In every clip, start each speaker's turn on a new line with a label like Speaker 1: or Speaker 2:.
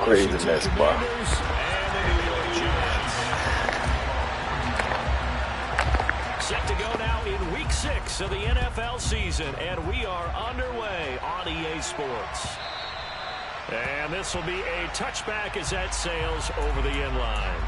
Speaker 1: Craziness, bro.
Speaker 2: Set to go now in Week 6 of the NFL season, and we are underway on EA Sports. And this will be a touchback as that sails over the end line.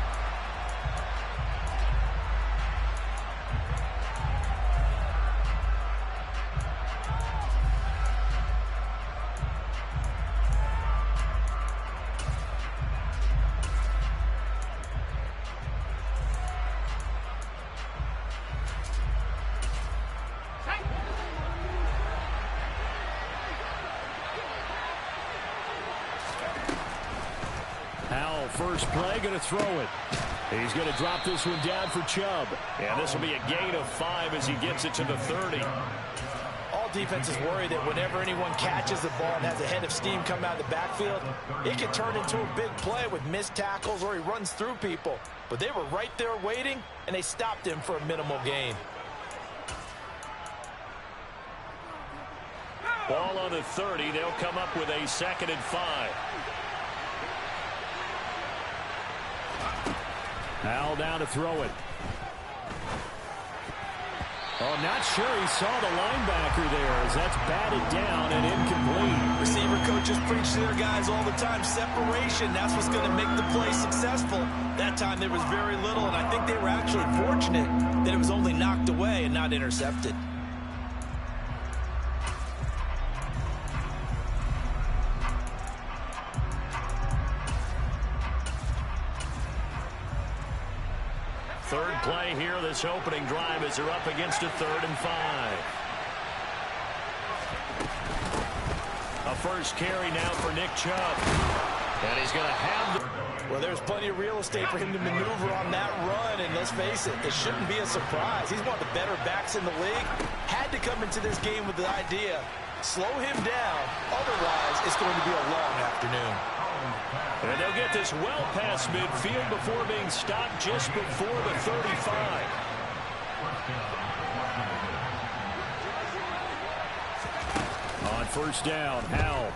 Speaker 2: First play, going to throw it. He's going to drop this one down for Chubb. And this will be a gain of 5 as he gets it to the 30.
Speaker 3: All defenses worry that whenever anyone catches the ball and has a head of steam come out of the backfield, it can turn into a big play with missed tackles or he runs through people. But they were right there waiting, and they stopped him for a minimal gain.
Speaker 2: Ball on the 30. They'll come up with a 2nd and 5. Al down to throw it. Oh, not sure he saw the linebacker there as that's batted down and incomplete.
Speaker 3: Receiver coaches preach to their guys all the time. Separation, that's what's going to make the play successful. That time there was very little, and I think they were actually fortunate that it was only knocked away and not intercepted.
Speaker 2: Third play here, this opening drive as they're up against a 3rd and 5. A first carry now for Nick Chubb. And he's going to have the...
Speaker 3: Well, there's plenty of real estate for him to maneuver on that run, and let's face it, it shouldn't be a surprise. He's one of the better backs in the league. Had to come into this game with the idea, slow him down, otherwise it's going to be a long afternoon.
Speaker 2: And they'll get this well past midfield before being stopped just before the 35. On first down, Howell.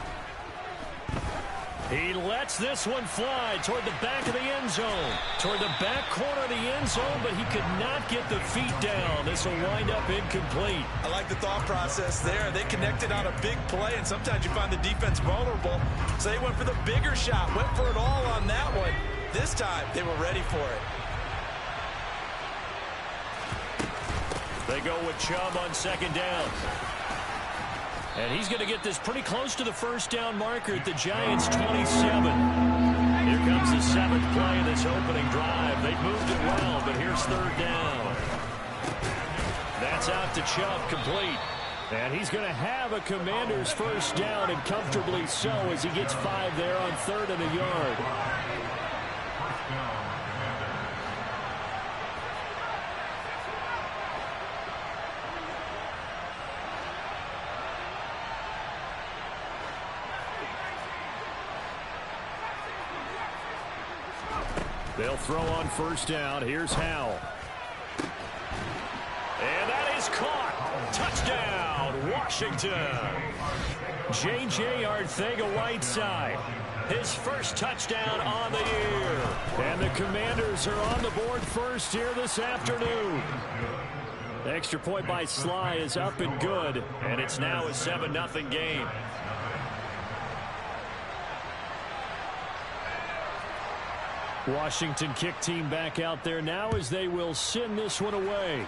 Speaker 2: He lets this one fly toward the back of the end zone. Toward the back corner of the end zone, but he could not get the feet down. This will wind up incomplete.
Speaker 3: I like the thought process there. They connected on a big play, and sometimes you find the defense vulnerable. So they went for the bigger shot, went for it all on that one. This time, they were ready for it.
Speaker 2: They go with Chubb on 2nd down. And he's going to get this pretty close to the first down marker at the Giants' 27. Here comes the 7th play of this opening drive. They moved it well, but here's 3rd down. That's out to Chubb, complete. And he's going to have a Commander's first down, and comfortably so, as he gets 5 there on 3rd and a yard. They'll throw on first down. Here's Howell. And that is caught. Touchdown, Washington. J.J. Arcega-Whiteside. His first touchdown on the year. And the Commanders are on the board first here this afternoon. The extra point by Sly is up and good. And it's now a 7-0 game. Washington kick team back out there now as they will send this one away.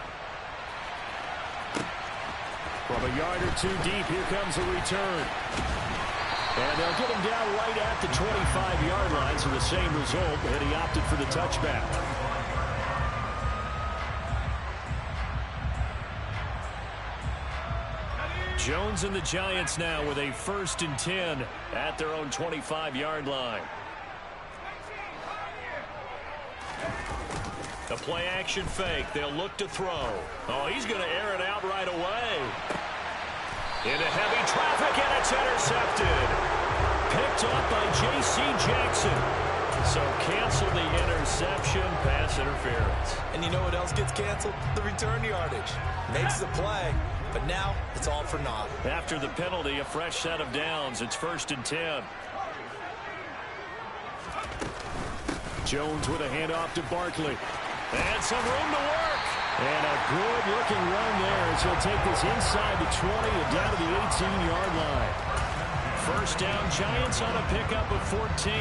Speaker 2: From a yard or two deep, here comes a return. And they'll get him down right at the 25-yard line, so the same result, and he opted for the touchback. Jones and the Giants now with a 1st and 10 at their own 25-yard line. The play action fake. They'll look to throw. Oh, he's going to air it out right away. Into heavy traffic, and it's intercepted. Picked up by J.C. Jackson. So cancel the interception, pass interference.
Speaker 3: And you know what else gets canceled? The return yardage. Makes the play, but now it's all for naught.
Speaker 2: After the penalty, a fresh set of downs. It's 1st and 10. Jones with a handoff to Barkley. And some room to work. And a good-looking run there as he'll take this inside the 20 and down to the 18-yard line. First down, Giants on a pickup of 14.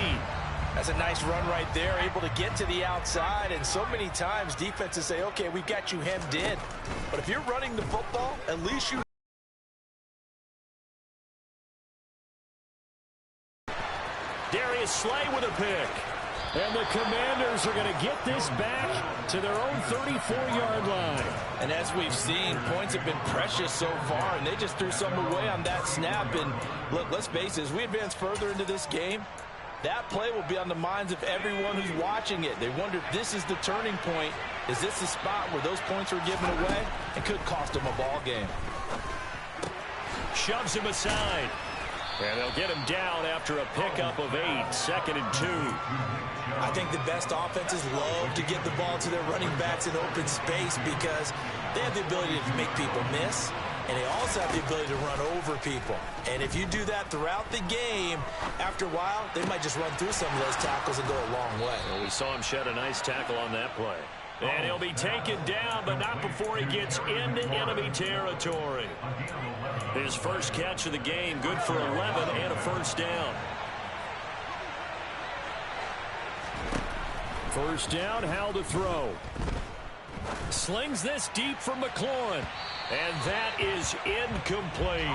Speaker 3: That's a nice run right there, able to get to the outside. And so many times defenses say, okay, we've got you hemmed in. But if you're running the football, at least you...
Speaker 2: Darius Slay with a pick. And the Commanders are going to get this back to their own 34-yard line.
Speaker 3: And as we've seen, points have been precious so far, and they just threw some away on that snap. And look, let's face it, as we advance further into this game, that play will be on the minds of everyone who's watching it. They wonder if this is the turning point. Is this the spot where those points are given away? It could cost them a ball game.
Speaker 2: Shoves him aside. And they'll get him down after a pickup of 8, 2nd and 2.
Speaker 3: I think the best offenses love to get the ball to their running backs in open space because they have the ability to make people miss, and they also have the ability to run over people. And if you do that throughout the game, after a while, they might just run through some of those tackles and go a long way.
Speaker 2: Well, we saw him shed a nice tackle on that play. And he'll be taken down, but not before he gets into enemy territory. His first catch of the game, good for 11 and a first down. First down, Howell to throw. Slings this deep for McLaurin. And that is incomplete.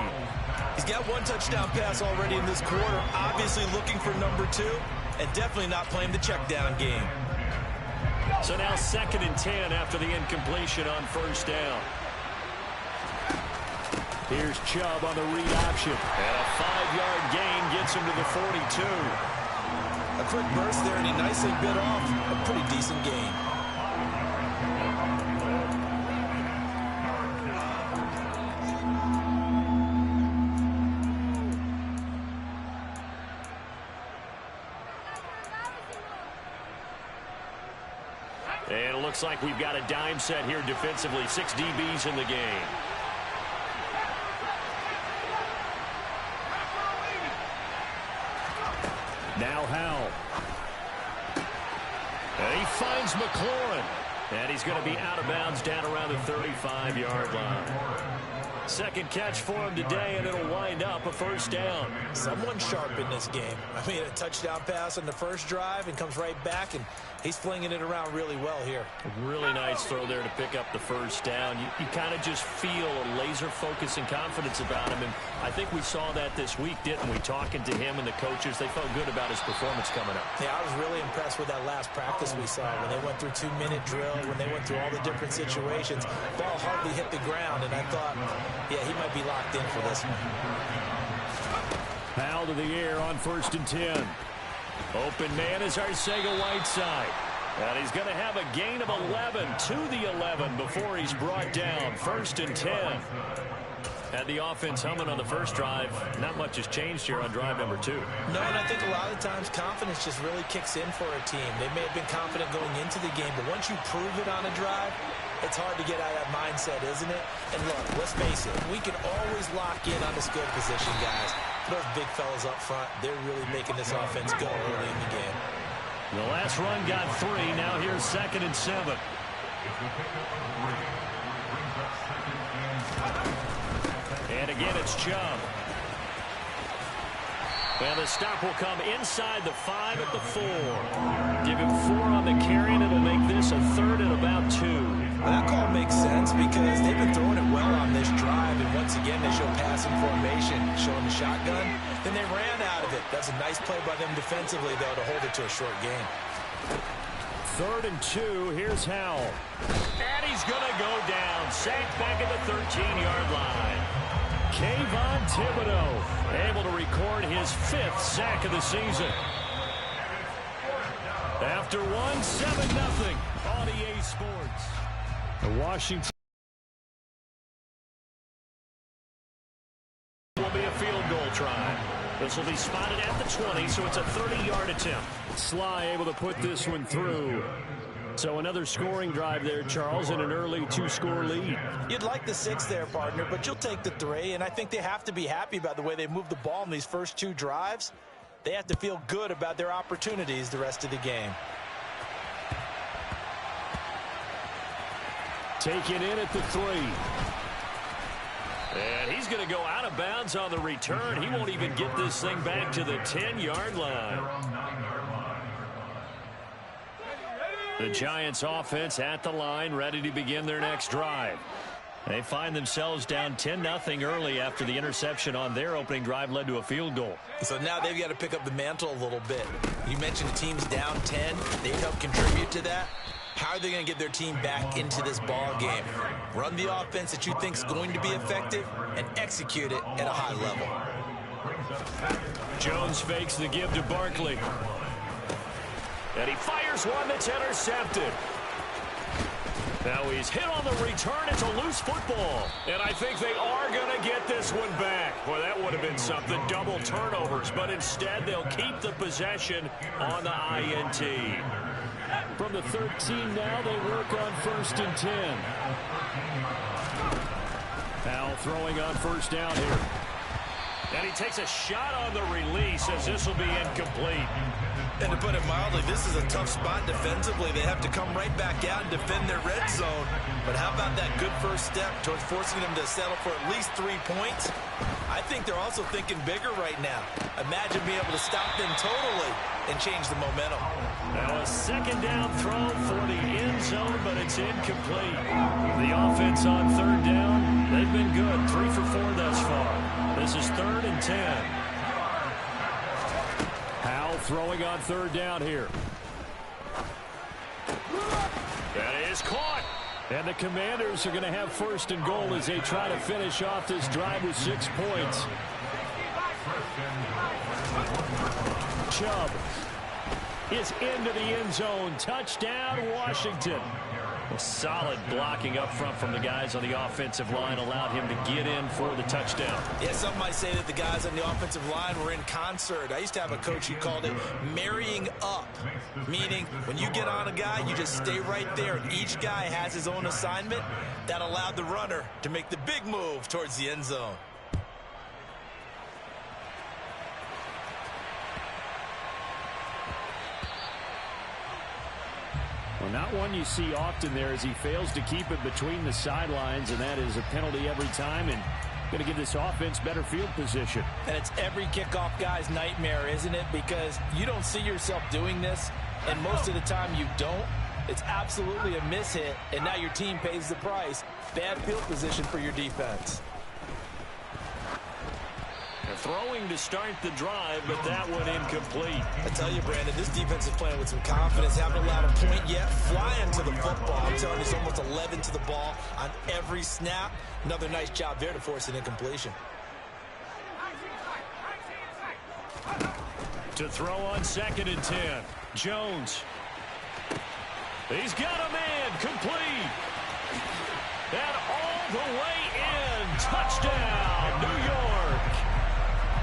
Speaker 3: He's got one touchdown pass already in this quarter, obviously looking for number 2, and definitely not playing the check down game.
Speaker 2: So now 2nd and 10 after the incompletion on first down. Here's Chubb on the read option. And a 5-yard gain gets him to the 42.
Speaker 3: A quick burst there, and he nicely bit off a pretty decent gain.
Speaker 2: And it looks like we've got a dime set here defensively. 6 DBs in the game. Now Howell. And he finds McLaurin. And he's going to be out of bounds down around the 35-yard line. Second catch for him today, and it'll wind up a first down.
Speaker 3: Someone sharp in this game. I mean, a touchdown pass on the first drive and comes right back, and he's flinging it around really well here.
Speaker 2: Really nice throw there to pick up the first down. You kind of just feel a laser focus and confidence about him, and I think we saw that this week, didn't we? Talking to him and the coaches, they felt good about his performance coming up.
Speaker 3: Yeah, I was really impressed with that last practice we saw when they went through 2-minute drill, when they went through all the different situations. Ball hardly hit the ground, and I thought, yeah, he might be locked in for this one.
Speaker 2: Foul to the air on 1st and 10. Open man is Arcega-Whiteside. And he's going to have a gain of 11 to the 11 before he's brought down. 1st and 10. Had the offense humming on the first drive. Not much has changed here on drive number 2.
Speaker 3: No, and I think a lot of times confidence just really kicks in for a team. They may have been confident going into the game, but once you prove it on a drive, it's hard to get out of that mindset, isn't it? And look, let's face it, we can always lock in on the skill position, guys. Those big fellas up front, they're really making this offense go early in the game.
Speaker 2: The last run got 3. Now here's 2nd and 7. And again, it's Chubb. And the stop will come inside the 5 at the 4. Give him 4 on the carry, and it'll make this a 3rd and about 2.
Speaker 3: Well, that call makes sense because they've been throwing it well on this drive, and once again, they show passing formation, showing the shotgun. Then they ran out of it. That's a nice play by them defensively, though, to hold it to a short gain.
Speaker 2: 3rd and 2. Here's Howell. And he's going to go down. Sacked back at the 13-yard line. Kayvon Thibodeau able to record his 5th sack of the season. After 7-0 on EA Sports. The Washington will be a field goal try. This will be spotted at the 20, so it's a 30-yard attempt. Sly able to put this one through. So another scoring drive there, Charles, and an early 2-score lead.
Speaker 3: You'd like the 6 there, partner, but you'll take the 3, and I think they have to be happy about the way they moved the ball in these first 2 drives. They have to feel good about their opportunities the rest of the game.
Speaker 2: Taken in at the 3. And he's going to go out of bounds on the return. He won't even get this thing back to the 10-yard line. The Giants offense at the line, ready to begin their next drive. They find themselves down 10-0 early after the interception on their opening drive led to a field goal.
Speaker 3: So now they've got to pick up the mantle a little bit. You mentioned the team's down 10. They've helped contribute to that. How are they going to get their team back into this ball game? Run the offense that you think is going to be effective and execute it at a high level.
Speaker 2: Jones fakes the give to Barkley. And he fires one that's intercepted. Now he's hit on the return. It's a loose football. And I think they are going to get this one back. Boy, that would have been something. Double turnovers. But instead, they'll keep the possession on the INT. From the 13 now, they work on 1st and 10. Powell throwing on first down here. And he takes a shot on the release as this will be incomplete.
Speaker 3: And to put it mildly, this is a tough spot defensively. They have to come right back out and defend their red zone. But how about that good first step towards forcing them to settle for at least 3 points? I think they're also thinking bigger right now. Imagine being able to stop them totally and change the momentum.
Speaker 2: Now a second down throw for the end zone, but it's incomplete. The offense on 3rd down, they've been good. 3 for 4 thus far. This is 3rd and 10. Powell throwing on 3rd down here. That is caught. And the Commanders are going to have 1st and goal as they try to finish off this drive with 6 points. Chubb is into the end zone. Touchdown, Washington. Solid blocking up front from the guys on the offensive line allowed him to get in for the touchdown.
Speaker 3: Yeah, some might say that the guys on the offensive line were in concert. I used to have a coach who called it marrying up, meaning when you get on a guy, you just stay right there, and each guy has his own assignment. That allowed the runner to make the big move towards the end zone.
Speaker 2: Well, not one you see often there as he fails to keep it between the sidelines, and that is a penalty every time and going to give this offense better field position.
Speaker 3: And it's every kickoff guy's nightmare, isn't it? Because you don't see yourself doing this, and most of the time you don't. It's absolutely a mishit, and now your team pays the price. Bad field position for your defense.
Speaker 2: Throwing to start the drive, but that one incomplete.
Speaker 3: I tell you, Brandon, this defense is playing with some confidence. Haven't allowed a point yet. Flying to the football. I'm telling you, it's almost 11 to the ball on every snap. Another nice job there to force an incompletion.
Speaker 2: To throw on 2nd and 10. Jones. He's got a man. Complete. And all the way in. Touchdown, New York.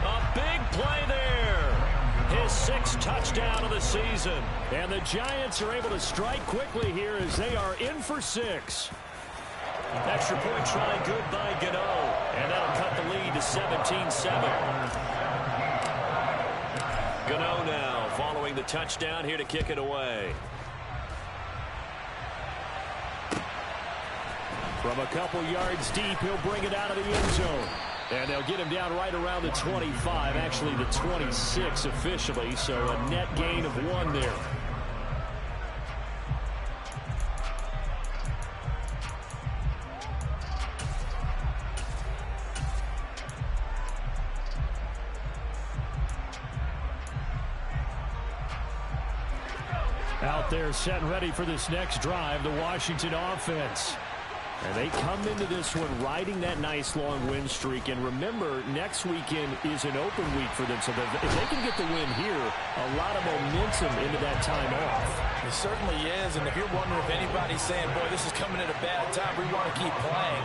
Speaker 2: A big play there. His 6th touchdown of the season. And the Giants are able to strike quickly here as they are in for 6. Extra point try good by Gano. And that'll cut the lead to 17-7. Gano now following the touchdown here to kick it away. From a couple yards deep, he'll bring it out of the end zone. And they'll get him down right around the 25, actually the 26 officially, so a net gain of 1 there. Out there set and ready for this next drive, the Washington offense. And they come into this one riding that nice long win streak. And remember, next weekend is an open week for them. So if they can get the win here, a lot of momentum into that time off.
Speaker 3: It certainly is. And if you're wondering if anybody's saying, boy, this is coming at a bad time, we want to keep playing,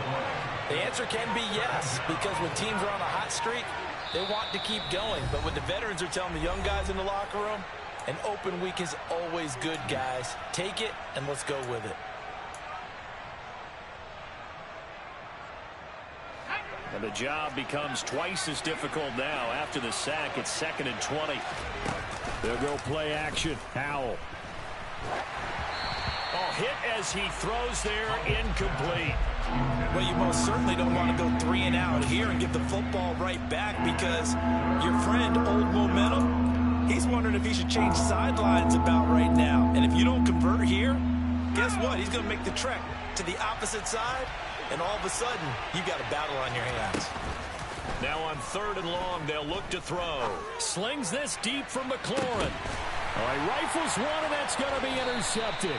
Speaker 3: the answer can be yes. Because when teams are on a hot streak, they want to keep going. But when the veterans are telling the young guys in the locker room, an open week is always good, guys. Take it and let's go with it.
Speaker 2: And the job becomes twice as difficult now. After the sack, it's 2nd and 20. They'll go play action. Howell. Ball hit as he throws there, incomplete.
Speaker 3: Well, you most certainly don't want to go 3 and out here and give the football right back, because your friend, Old Momentum, he's wondering if he should change sidelines about right now. And if you don't convert here, guess what? He's going to make the trek to the opposite side, and all of a sudden, you've got a battle on your hands.
Speaker 2: Now on 3rd and long, they'll look to throw. Slings this deep for McLaurin. All right, rifles one, and that's going to be intercepted.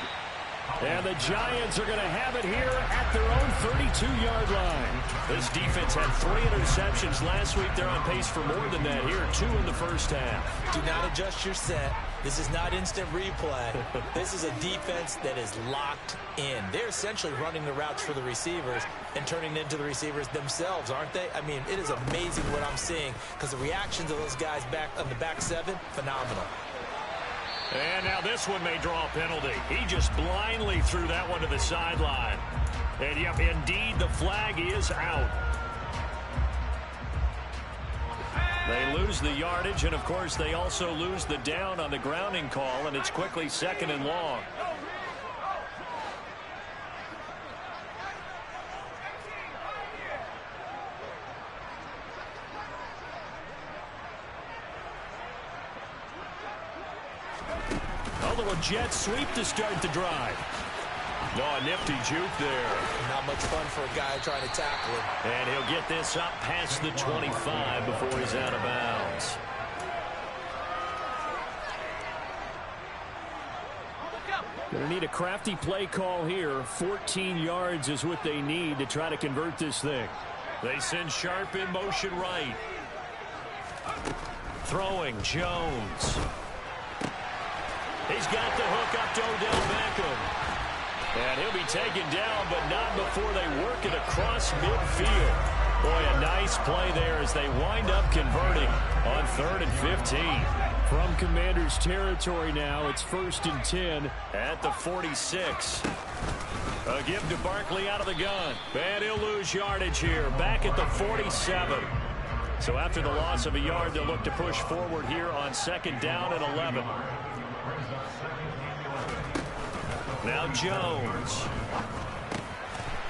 Speaker 2: And the Giants are going to have it here at their own 32-yard line. This defense had 3 interceptions last week. They're on pace for more than that here, 2 in the first half.
Speaker 3: Do not adjust your set. This is not instant replay. This is a defense that is locked in. They're essentially running the routes for the receivers and turning into the receivers themselves, aren't they? I mean, it is amazing what I'm seeing, because the reactions of those guys back on the back 7, phenomenal.
Speaker 2: And now this one may draw a penalty. He just blindly threw that one to the sideline. And, yep, indeed, the flag is out. They lose the yardage, and, of course, they also lose the down on the grounding call, and it's quickly 2nd and long. A little jet sweep to start the drive. Oh, a nifty juke there.
Speaker 3: Not much fun for a guy trying to tackle him.
Speaker 2: And he'll get this up past the 25 before he's out of bounds. Going to need a crafty play call here. 14 yards is what they need to try to convert this thing. They send Sharp in motion right. Throwing Jones. He's got the hook up to Odell Beckham. And he'll be taken down, but not before they work it across midfield. Boy, a nice play there as they wind up converting on 3rd and 15. From Commanders territory now, it's 1st and 10 at the 46. A give to Barkley out of the gun. And he'll lose yardage here, back at the 47. So after the loss of a yard, they'll look to push forward here on 2nd down and 11. Now Jones.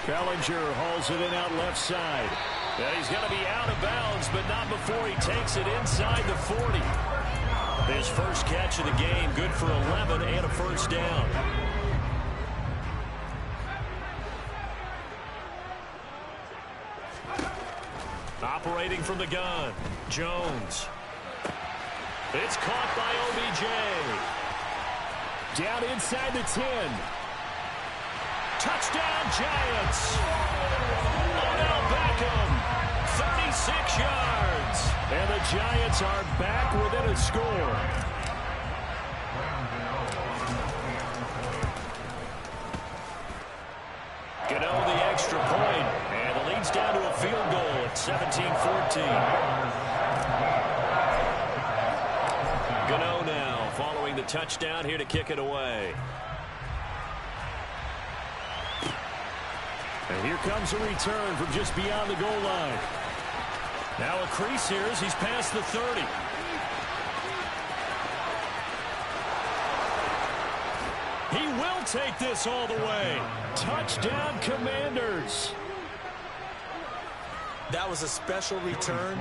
Speaker 2: Bellinger hauls it in out left side. And he's going to be out of bounds, but not before he takes it inside the 40. His first catch of the game, good for 11 and a 1st down. Operating from the gun, Jones. It's caught by OBJ. Down inside the 10. Touchdown, Giants. Odell Beckham, 36 yards. And the Giants are back within a score. Gano the extra point. And the lead's down to a field goal at 17-14. Gano now following the touchdown here to kick it away. And here comes a return from just beyond the goal line. Now a crease here as he's past the 30. He will take this all the way. Touchdown, Commanders.
Speaker 3: That was a special return,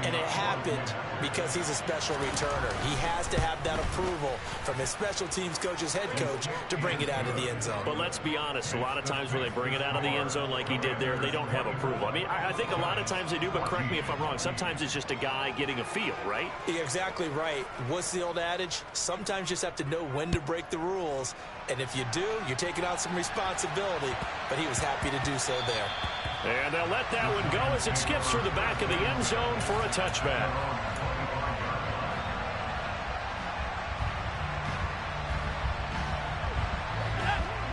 Speaker 3: and it happened because he's a special returner. He has to have that approval from his special teams coach's head coach to bring it out of the end zone.
Speaker 2: But let's be honest, a lot of times when they bring it out of the end zone like he did there, they don't have approval. I mean, I think a lot of times they do, but correct me if I'm wrong. Sometimes it's just a guy getting a feel, right?
Speaker 3: You're exactly right. What's the old adage? Sometimes you just have to know when to break the rules. And if you do, you're taking on some responsibility. But he was happy to do so there.
Speaker 2: And they'll let that one go as it skips through the back of the end zone for a touchback.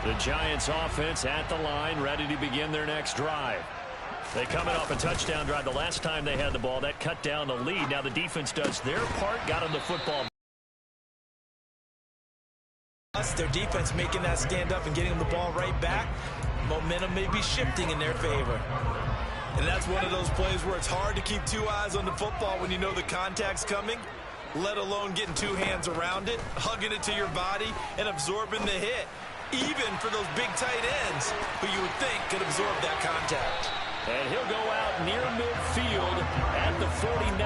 Speaker 2: The Giants offense at the line, ready to begin their next drive. They coming off a touchdown drive. The last time they had the ball, that cut down the lead. Now the defense does their part, got on the football.
Speaker 3: Their defense making that stand up and getting them the ball right back. Momentum may be shifting in their favor. And that's one of those plays where it's hard to keep two eyes on the football when you know the contact's coming, let alone getting two hands around it, hugging it to your body, and absorbing the hit. even for those big tight ends who you would think could absorb that contact.
Speaker 2: And he'll go out near midfield at the 49.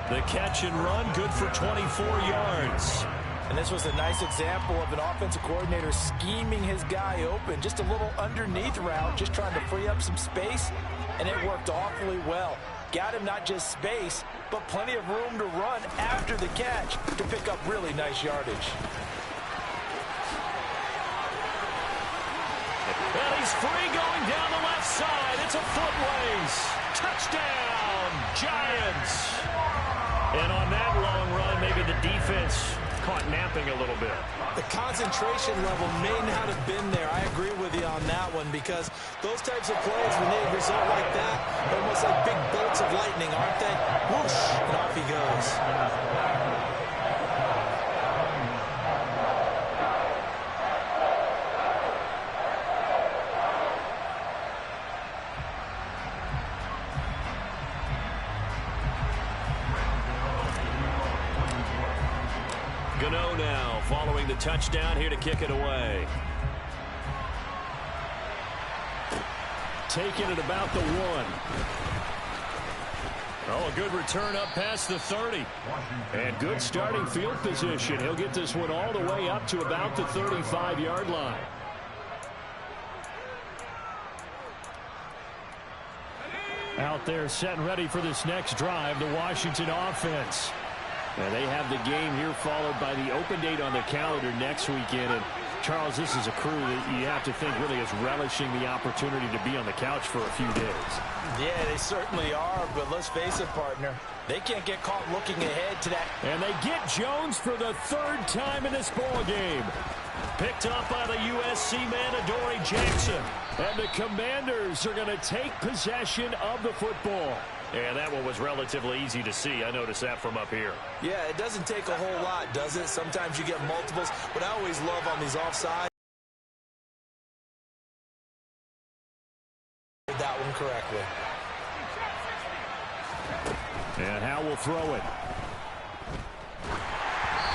Speaker 2: The catch and run, good for 24 yards.
Speaker 3: And this was a nice example of an offensive coordinator scheming his guy open. Just a little underneath route, just trying to free up some space, and it worked awfully well. Got him not just space, but plenty of room to run after the catch to pick up really nice yardage.
Speaker 2: And he's free going down the left side. It's a foot race. Touchdown, Giants. And on that long run, maybe the defense caught napping a little bit.
Speaker 3: The concentration level may not have been there. I agree with you on that one, because those types of plays, when they result like that, they're almost like big bolts of lightning, aren't they? Whoosh, and off he goes.
Speaker 2: Gano now following the touchdown, here to kick it away. Taking it about the 1. Oh, a good return up past the 30. And good starting field position. He'll get this one all the way up to about the 35-yard line. Out there set and ready for this next drive, the Washington offense. And they have the game here followed by the open date on the calendar next weekend. And Charles, this is a crew that you have to think really is relishing the opportunity to be on the couch for a few days.
Speaker 3: Yeah, they certainly are, but let's face it, partner. They can't get caught looking ahead to that.
Speaker 2: And they get Jones for the 3rd time in this ball game. Picked up by the USC man, Adoree Jackson. And the Commanders are going to take possession of the football. And that one was relatively easy to see. I noticed that from up here.
Speaker 3: Yeah, it doesn't take a whole lot, does it? Sometimes you get multiples, but I always love on these offsides. That one correctly.
Speaker 2: And Howe will throw it.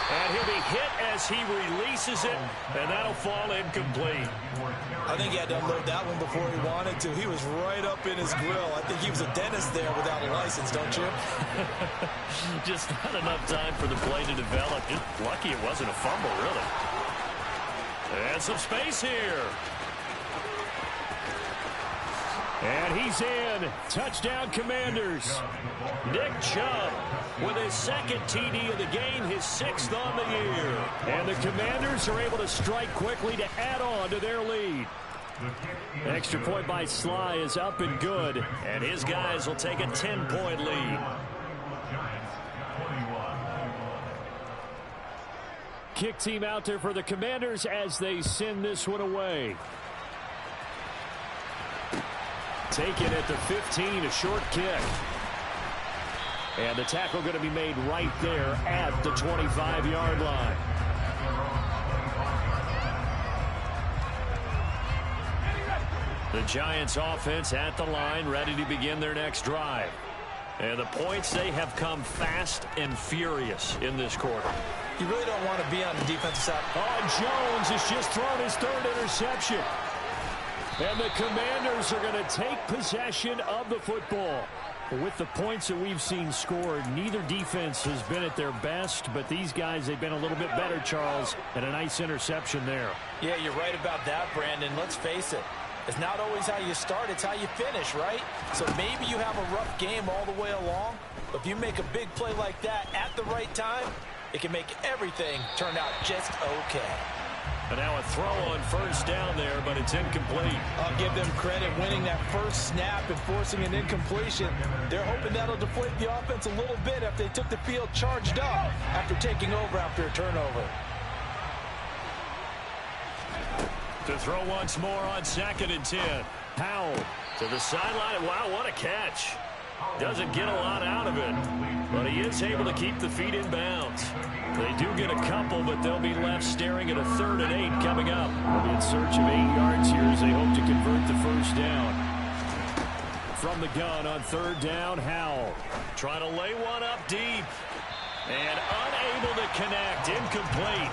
Speaker 2: And he'll be hit as he releases it, and that'll fall incomplete.
Speaker 3: I think he had to unload that one before he wanted to. He was right up in his grill. I think he was a dentist there without a license, don't you?
Speaker 2: Just not enough time for the play to develop. Just lucky it wasn't a fumble, really. And some space here. And he's in. Touchdown, Commanders. Nick Chubb with his 2nd TD of the game, his 6th on the year. And the Commanders are able to strike quickly to add on to their lead. Extra point by Sly is up and good. And his guys will take a 10-point lead. Kick team out there for the Commanders as they send this one away. Taken at the 15, a short kick. And the tackle going to be made right there at the 25-yard line. The Giants offense at the line, ready to begin their next drive. And the points, they have come fast and furious in this quarter.
Speaker 3: You really don't want to be on the defensive side.
Speaker 2: Oh, Jones has just thrown his 3rd interception. And the Commanders are going to take possession of the football. With the points that we've seen scored, neither defense has been at their best, but these guys, they've been a little bit better, Charles, and a nice interception there.
Speaker 3: Yeah, you're right about that, Brandon. Let's face it. It's not always how you start, it's how you finish, right? So maybe you have a rough game all the way along, but if you make a big play like that at the right time, it can make everything turn out just okay.
Speaker 2: And now a throw on 1st down there, but it's incomplete.
Speaker 3: I'll give them credit winning that first snap and forcing an incompletion. They're hoping that'll deflate the offense a little bit if they took the field charged up after taking over after a turnover.
Speaker 2: To throw once more on 2nd and 10. Powell to the sideline. Wow, what a catch. Doesn't get a lot out of it, but he is able to keep the feet in bounds. They do get a couple, but they'll be left staring at a 3rd and 8 coming up. They'll be in search of 8 yards here as they hope to convert the 1st down. From the gun on 3rd down, Howell trying to lay one up deep. And unable to connect, incomplete.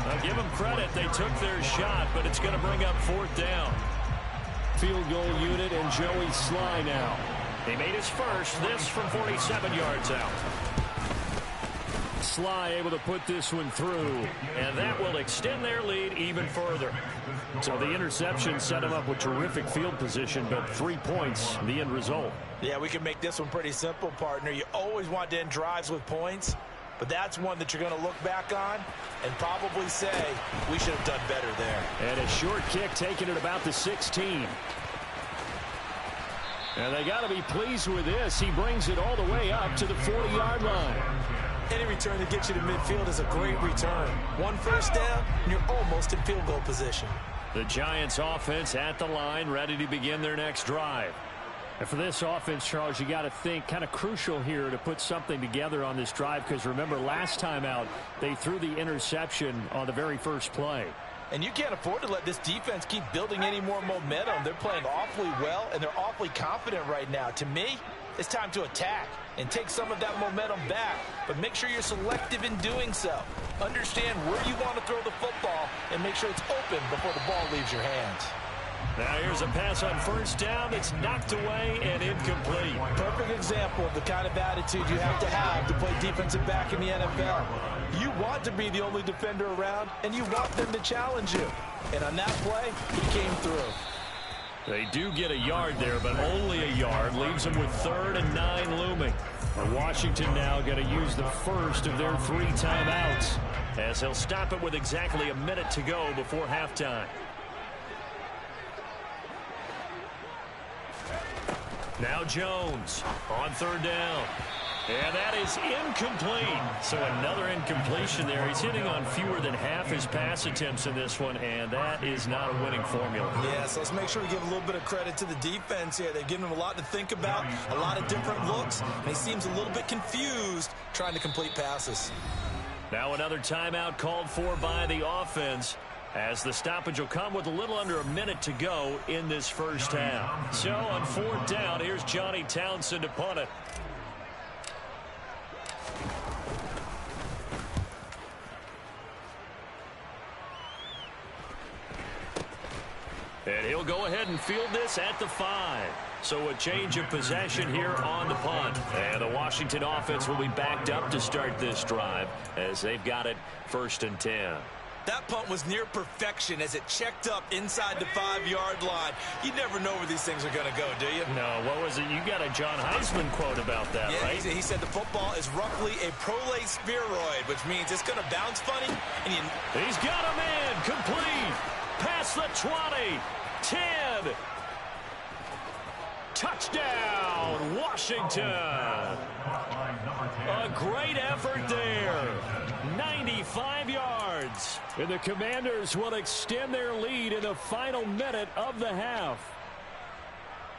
Speaker 2: I'll give them credit. They took their shot, but it's going to bring up 4th down.
Speaker 1: Field goal unit and Joey Sly now.
Speaker 2: He made his first, this from 47 yards out.
Speaker 1: Sly able to put this one through.
Speaker 2: And that will extend their lead even further.
Speaker 1: So the interception set him up with terrific field position, but 3 points, the end result.
Speaker 3: Yeah, we can make this one pretty simple, partner. You always want to end drives with points, but that's one that you're going to look back on and probably say, we should have done better there.
Speaker 1: And a short kick taken at about the 16. And they got to be pleased with this. He brings it all the way up to the 40-yard line.
Speaker 3: Any return that gets you to midfield is a great return. 1 first down, and you're almost in field goal position.
Speaker 2: The Giants offense at the line, ready to begin their next drive.
Speaker 1: And for this offense, Charles, you got to think kind of crucial here to put something together on this drive, because remember last time out they threw the interception on the very first play.
Speaker 3: And you can't afford to let this defense keep building any more momentum. They're playing awfully well, and they're awfully confident right now. To me, it's time to attack and take some of that momentum back, but make sure you're selective in doing so. Understand where you want to throw the football and make sure it's open before the ball leaves your hands.
Speaker 2: Now here's a pass on 1st down. It's knocked away and incomplete.
Speaker 3: Perfect example of the kind of attitude you have to play defensive back in the NFL. You want to be the only defender around, and you want them to challenge you. And on that play, he came through.
Speaker 2: They do get a yard there, but only a yard. Leaves them with 3rd and 9 looming.
Speaker 1: And Washington now going to use the first of their 3 timeouts,
Speaker 2: as he'll stop it with exactly a minute to go before halftime. Now Jones on 3rd down. And that is incomplete. So another incompletion there. He's hitting on fewer than half his pass attempts in this one, and that is not a winning formula.
Speaker 3: Yeah, so let's make sure we give a little bit of credit to the defense here. They've given him a lot to think about, a lot of different looks, and he seems a little bit confused trying to complete passes.
Speaker 2: Now another timeout called for by the offense, as the stoppage will come with a little under a minute to go in this first half. So on 4th down, here's Johnny Townsend to punt it. And he'll go ahead and field this at the 5. So a change of possession here on the punt. And the Washington offense will be backed up to start this drive, as they've got it 1st and 10.
Speaker 3: That punt was near perfection as it checked up inside the 5-yard line. You never know where these things are going to go, do you?
Speaker 2: No, what was it? You got a John Heisman quote about that,
Speaker 3: yeah,
Speaker 2: right?
Speaker 3: He said the football is roughly a prolate spheroid, which means it's going to bounce funny. And
Speaker 2: he's got a man complete. Past the 20. 10. Touchdown, Washington. A great effort there. 95 yards.
Speaker 1: And the Commanders will extend their lead in the final minute of the half.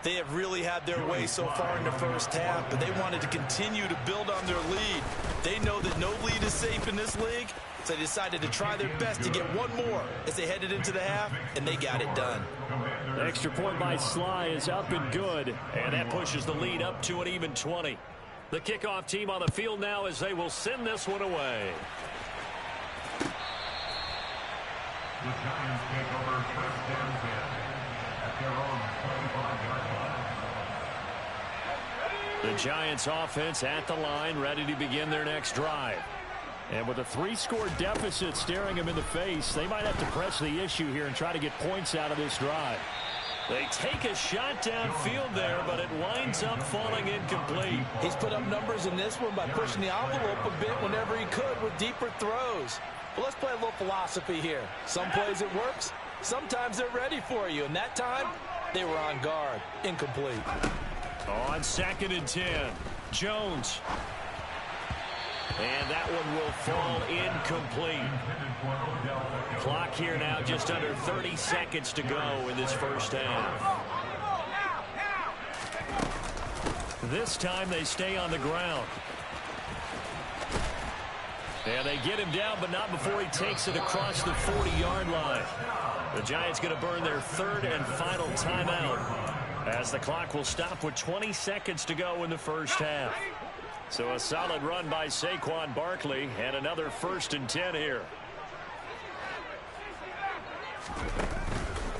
Speaker 3: They have really had their way so far in the first half, but they wanted to continue to build on their lead. They know that no lead is safe in this league, so they decided to try their best to get one more as they headed into the half, and they got it done.
Speaker 1: The extra point by Sly is up and good.
Speaker 2: And that pushes the lead up to an even 20. The kickoff team on the field now as they will send this one away.
Speaker 4: The Giants take over 1st and 10 at their own 25-yard line.
Speaker 2: The Giants offense at the line, ready to begin their next drive.
Speaker 1: And with a 3-score deficit staring them in the face, they might have to press the issue here and try to get points out of this drive.
Speaker 2: They take a shot downfield there, but it winds up falling incomplete.
Speaker 3: He's put up numbers in this one by pushing the envelope a bit whenever he could with deeper throws. But let's play a little philosophy here. Some plays it works, sometimes they're ready for you, and that time they were on guard. Incomplete.
Speaker 2: On 2nd and 10, Jones. And that one will fall incomplete. Clock here now just under 30 seconds to go in this first half. This time they stay on the ground. And they get him down, but not before he takes it across the 40-yard line. The Giants going to burn their 3rd and final timeout, as the clock will stop with 20 seconds to go in the first half. So a solid run by Saquon Barkley, and another 1st and 10 here.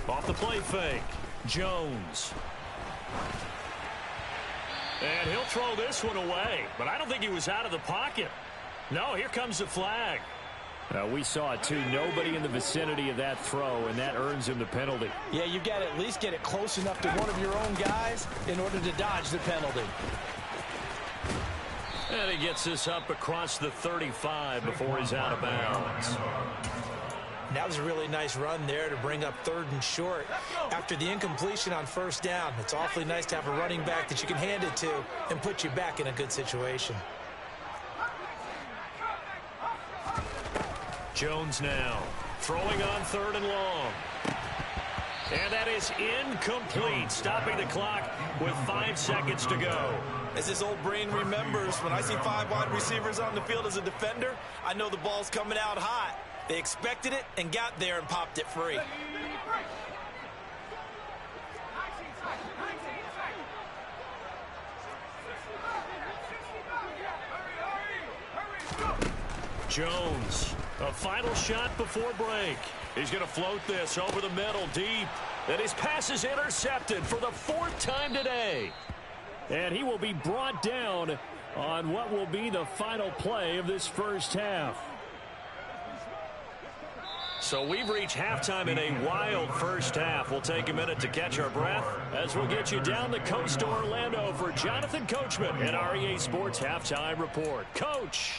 Speaker 2: Off the play fake, Jones. And he'll throw this one away, but I don't think he was out of the pocket. No, here comes the flag.
Speaker 1: We saw it too. Nobody in the vicinity of that throw, and that earns him the penalty.
Speaker 3: Yeah, you've got to at least get it close enough to one of your own guys in order to dodge the penalty.
Speaker 2: And he gets this up across the 35 before he's out of bounds.
Speaker 3: That was a really nice run there to bring up 3rd and short after the incompletion on 1st down. It's awfully nice to have a running back that you can hand it to and put you back in a good situation.
Speaker 2: Jones now throwing on 3rd and long. And that is incomplete, stopping the clock with 5 seconds to go.
Speaker 3: As this old brain remembers, when I see 5 wide receivers on the field as a defender, I know the ball's coming out hot. They expected it and got there and popped it free.
Speaker 2: Jones, a final shot before break. He's going to float this over the middle deep. And his pass is intercepted for the 4th time today.
Speaker 1: And he will be brought down on what will be the final play of this first half.
Speaker 2: So we've reached halftime in a wild first half. We'll take a minute to catch our breath as we'll get you down the coast to Orlando for Jonathan Coachman and our EA Sports Halftime Report. Coach.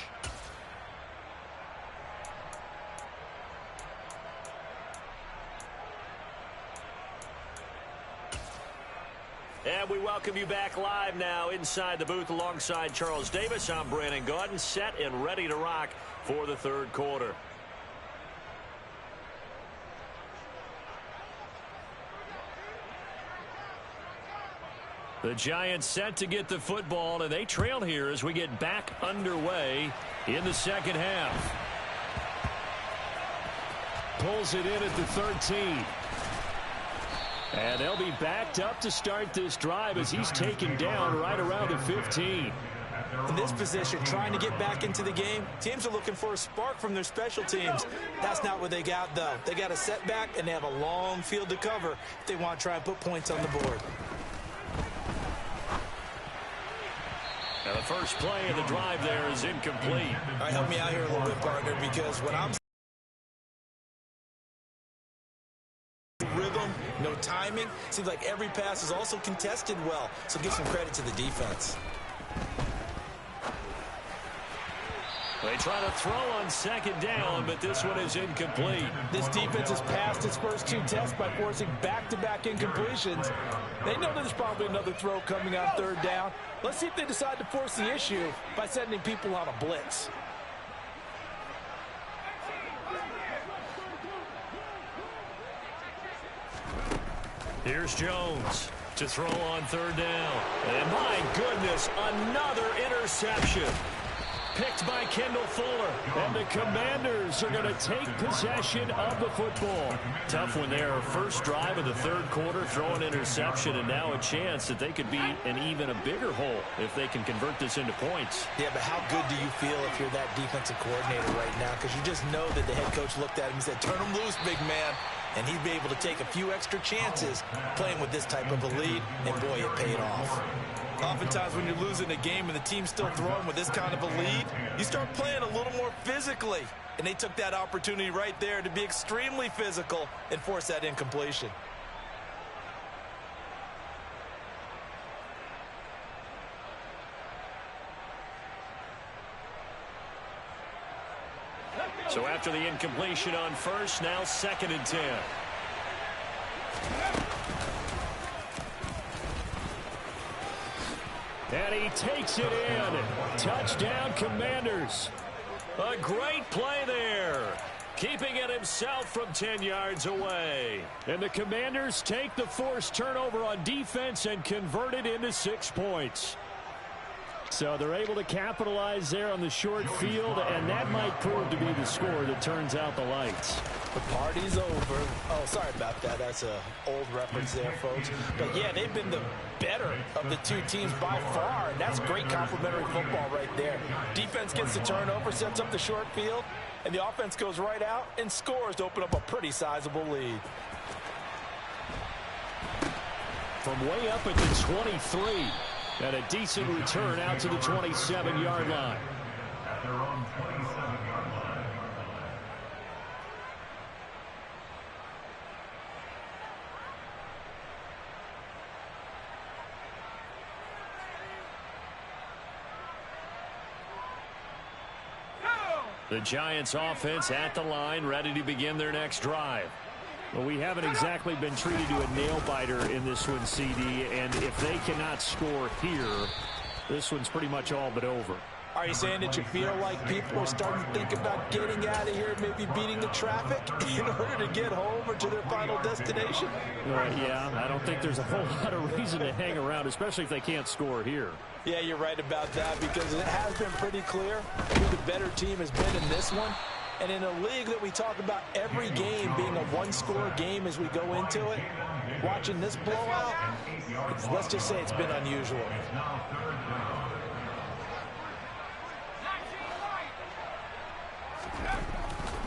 Speaker 2: And we welcome you back live now inside the booth alongside Charles Davis. I'm Brandon Gaudin, set and ready to rock for the 3rd quarter. The Giants set to get the football, and they trail here as we get back underway in the 2nd half.
Speaker 1: Pulls it in at the 13. And they'll be backed up to start this drive as he's taken down right around the 15.
Speaker 3: In this position, trying to get back into the game, teams are looking for a spark from their special teams. That's not what they got, though. They got a setback, and they have a long field to cover if they want to try and put points on the board.
Speaker 2: Now the first play of the drive there is incomplete.
Speaker 3: All right, help me out here a little bit, partner, because when I'm rhythm, no timing, seems like every pass is also contested well, so give some credit to the defense.
Speaker 2: They try to throw on 2nd down, but this one is incomplete.
Speaker 3: This defense has passed its first 2 tests by forcing back-to-back incompletions. They know there's probably another throw coming on 3rd down. Let's see if they decide to force the issue by sending people on a blitz.
Speaker 2: Here's Jones to throw on 3rd down. And my goodness, another interception. Picked by Kendall Fuller.
Speaker 1: And the Commanders are going to take possession of the football.
Speaker 2: Tough one there. First drive of the 3rd quarter, throw an interception, and now a chance that they could be in even a bigger hole if they can convert this into points.
Speaker 3: Yeah, but how good do you feel if you're that defensive coordinator right now? Because you just know that the head coach looked at him and said, turn him loose, big man. And he'd be able to take a few extra chances playing with this type of a lead, and boy, it paid off. Oftentimes when you're losing a game and the team's still throwing with this kind of a lead, you start playing a little more physically. And they took that opportunity right there to be extremely physical and force that incompletion.
Speaker 2: So after the incompletion on 1st, now 2nd and 10.
Speaker 1: And he takes it in. Touchdown, Commanders.
Speaker 2: A great play there. Keeping it himself from 10 yards away.
Speaker 1: And the Commanders take the forced turnover on defense and convert it into 6 points. So they're able to capitalize there on the short field, and that might prove to be the score that turns out the lights.
Speaker 3: The party's over. Oh, sorry about that. That's an old reference there, folks. But, yeah, they've been the better of the 2 teams by far, and that's great complementary football right there. Defense gets the turnover, sets up the short field. And the offense goes right out and scores to open up a pretty sizable lead.
Speaker 1: From way up at the 23. And a decent return out to the 27-yard line.
Speaker 4: At their own 27-yard line.
Speaker 2: The Giants offense at the line, ready to begin their next drive.
Speaker 1: Well, we haven't exactly been treated to a nail-biter in this one, CD, and if they cannot score here, this one's pretty much all but over.
Speaker 3: Are you saying that you feel like people are starting to think about getting out of here, maybe beating the traffic in order to get home or to their final destination?
Speaker 1: Yeah, I don't think there's a whole lot of reason to hang around, especially if they can't score here.
Speaker 3: Yeah, you're right about that, because it has been pretty clear who the better team has been in this one. And in a league that we talk about every game being a one-score game as we go into it, watching this blowout, let's just say it's been unusual.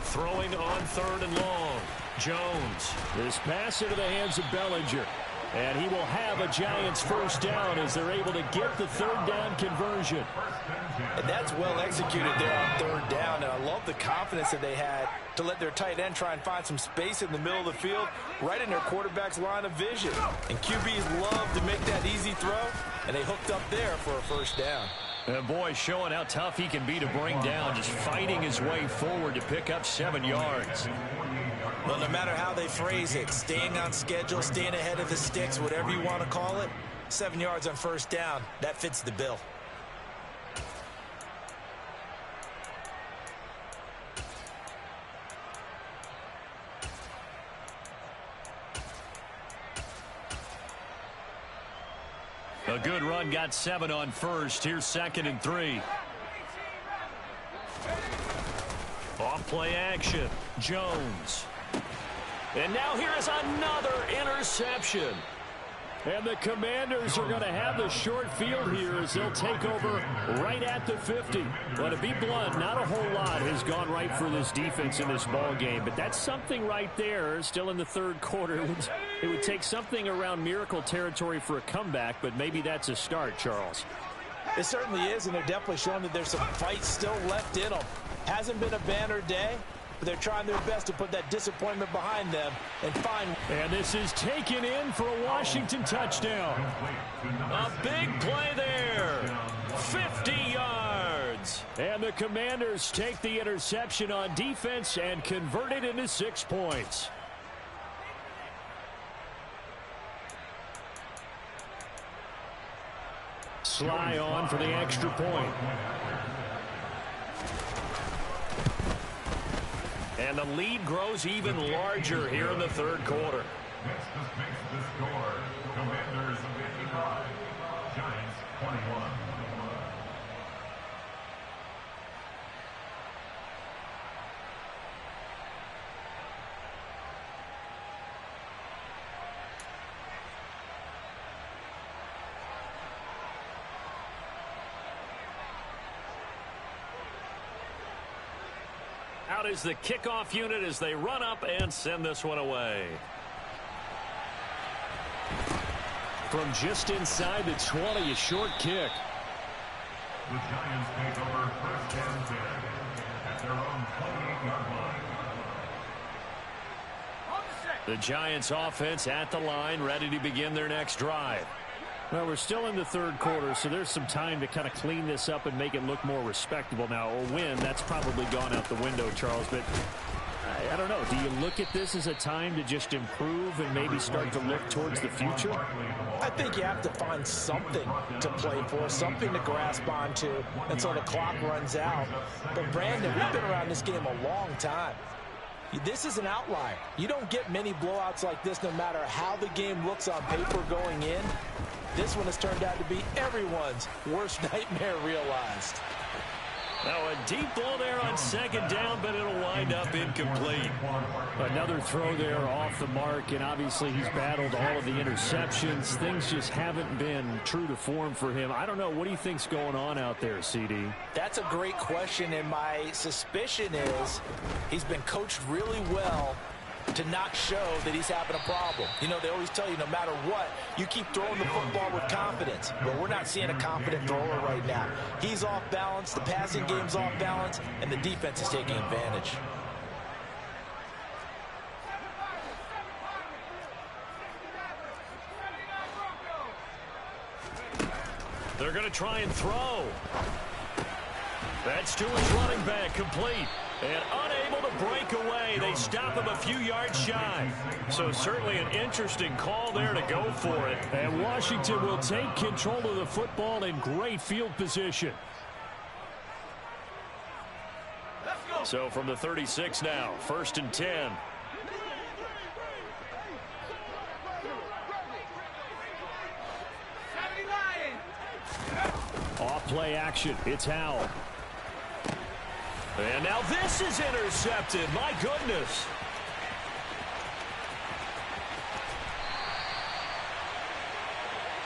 Speaker 2: Throwing on 3rd and long. Jones.
Speaker 1: This pass into the hands of Bellinger. And he will have a Giants first down as they're able to get the 3rd down conversion.
Speaker 3: And that's well executed there on 3rd down. And I love the confidence that they had to let their tight end try and find some space in the middle of the field, right in their quarterback's line of vision. And QBs love to make that easy throw, and they hooked up there for a first down.
Speaker 2: And boy, showing how tough he can be to bring down, just fighting his way forward to pick up 7 yards.
Speaker 3: Well, no matter how they phrase it, staying on schedule, staying ahead of the sticks, whatever you want to call it, 7 yards on first down, that fits the bill.
Speaker 2: A good run, got 7 on first. Here's 2nd and 3. Off play action. Jones. And now here is another interception.
Speaker 1: And the Commanders are going to have the short field here as they'll take over right at the 50. Well, to be blunt, not a whole lot has gone right for this defense in this ball game, but that's something right there. Still in the 3rd quarter. It would take something around miracle territory for a comeback, but maybe that's a start, Charles.
Speaker 3: It certainly is, and they're definitely showing that there's some fight still left in them. Hasn't been a banner day, but they're trying their best to put that disappointment behind them and find.
Speaker 1: And this is taken in for a Washington touchdown.
Speaker 2: A big play there. 50 yards.
Speaker 1: And the Commanders take the interception on defense and convert it into 6 points. Sly on for the extra point.
Speaker 2: And the lead grows even larger here in the 3rd quarter.
Speaker 4: Next makes the score. Commanders 55, Giants 21.
Speaker 2: Out is the kickoff unit as they run up and send this one away.
Speaker 1: From just inside the 20, a short kick.
Speaker 4: The Giants take over 1st and 10 at their own 28-yard line.
Speaker 2: The Giants offense at the line, ready to begin their next drive.
Speaker 1: Well, we're still in the 3rd quarter, so there's some time to kind of clean this up and make it look more respectable. Now, a win, that's probably gone out the window, Charles, but I don't know. Do you look at this as a time to just improve and maybe start to look towards the future?
Speaker 3: I think you have to find something to play for, something to grasp onto until the clock runs out. But, Brandon, we've been around this game a long time. This is an outlier. You don't get many blowouts like this no matter how the game looks on paper going in. This one has turned out to be everyone's worst nightmare realized.
Speaker 2: Now a deep ball there on second down, but it'll wind up incomplete.
Speaker 1: Another throw there off the mark, and obviously he's battled all of the interceptions. Things just haven't been true to form for him. I don't know. What do you think's going on out there, CD?
Speaker 3: That's a great question, and my suspicion is he's been coached really well to not show that he's having a problem. You know, they always tell you no matter what, you keep throwing the football with confidence. But we're not seeing a confident thrower right now. He's off balance, the passing game's off balance, and the defense is taking advantage.
Speaker 2: They're going to try and throw. That's to his running back, complete. And unable to break away. They stop him a few yards shy. So certainly an interesting call there to go for it.
Speaker 1: And Washington will take control of the football in great field position.
Speaker 2: So from the 36 now, 1st and 10.
Speaker 1: Off play action. It's Howell.
Speaker 2: And now this is intercepted. My goodness.